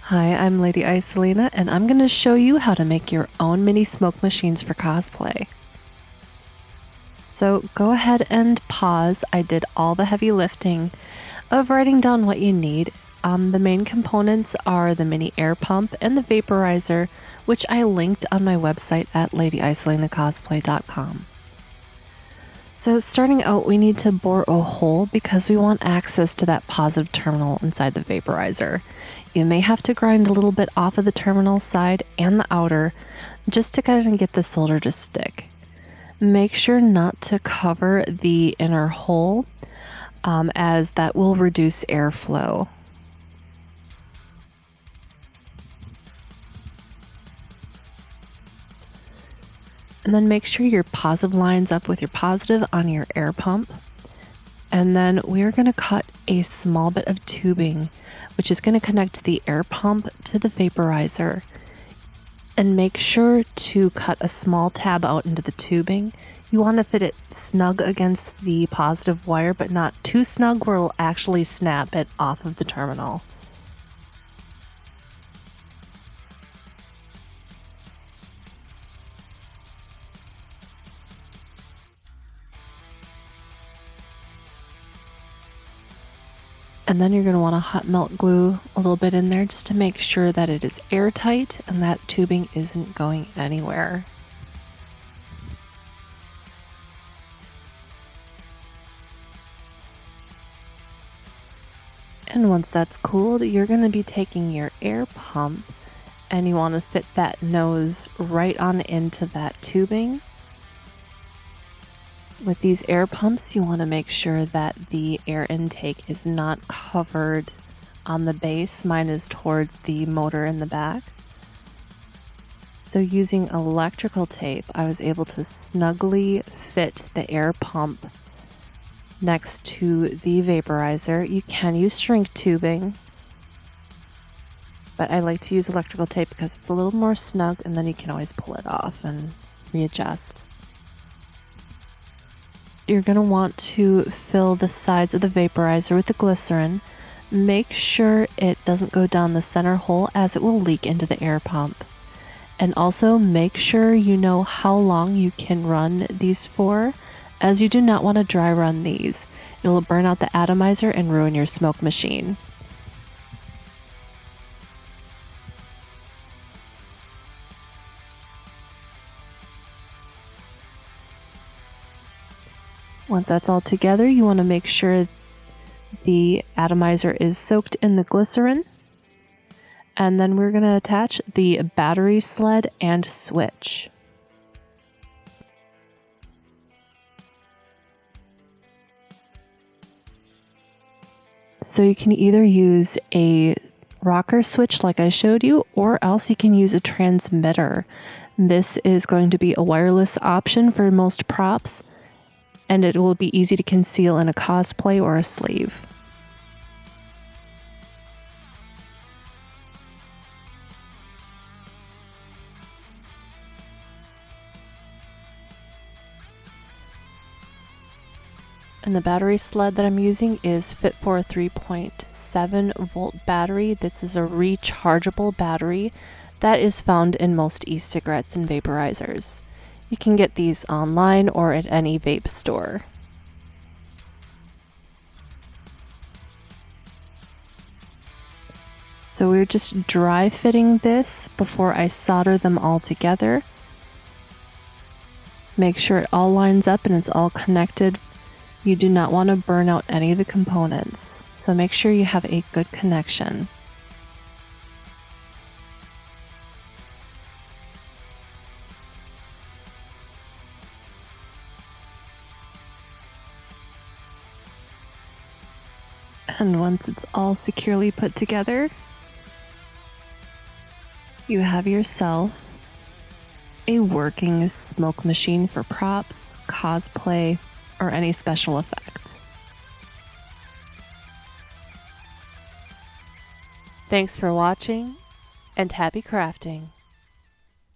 Hi, I'm Lady Isolina, and I'm going to show you how to make your own mini smoke machines for cosplay. So go ahead and pause. I did all the heavy lifting of writing down what you need. The main components are the mini air pump and the vaporizer, which I linked on my website at ladyisolinacosplay.com. So starting out, we need to bore a hole because we want access to that positive terminal inside the vaporizer. You may have to grind a little bit off of the terminal side and the outer just to kind of get the solder to stick. Make sure not to cover the inner hole as that will reduce airflow. And then make sure your positive lines up with your positive on your air pump. And then we're going to cut a small bit of tubing, which is going to connect the air pump to the vaporizer. And make sure to cut a small tab out into the tubing. You want to fit it snug against the positive wire, but not too snug where it will actually snap it off of the terminal. And then you're going to want to hot melt glue a little bit in there just to make sure that it is airtight and that tubing isn't going anywhere. And once that's cooled, you're going to be taking your air pump and you want to fit that nose right on into that tubing. With these air pumps, you want to make sure that the air intake is not covered on the base. Mine is towards the motor in the back. So using electrical tape, I was able to snugly fit the air pump next to the vaporizer. You can use shrink tubing, but I like to use electrical tape because it's a little more snug, and then you can always pull it off and readjust. You're going to want to fill the sides of the vaporizer with the glycerin. Make sure it doesn't go down the center hole as it will leak into the air pump. And also make sure you know how long you can run these for, as you do not want to dry run these. It will burn out the atomizer and ruin your smoke machine. Once that's all together, you want to make sure the atomizer is soaked in the glycerin. And then we're going to attach the battery sled and switch. So you can either use a rocker switch like I showed you, or else you can use a transmitter. This is going to be a wireless option for most props, and it will be easy to conceal in a cosplay or a sleeve. And the battery sled that I'm using is fit for a 3.7 volt battery. This is a rechargeable battery that is found in most e-cigarettes and vaporizers. You can get these online or at any vape store. So we're just dry fitting this before I solder them all together. Make sure it all lines up and it's all connected. You do not want to burn out any of the components, so make sure you have a good connection. And once it's all securely put together, you have yourself a working smoke machine for props, cosplay, or any special effect. Thanks for watching, and happy crafting!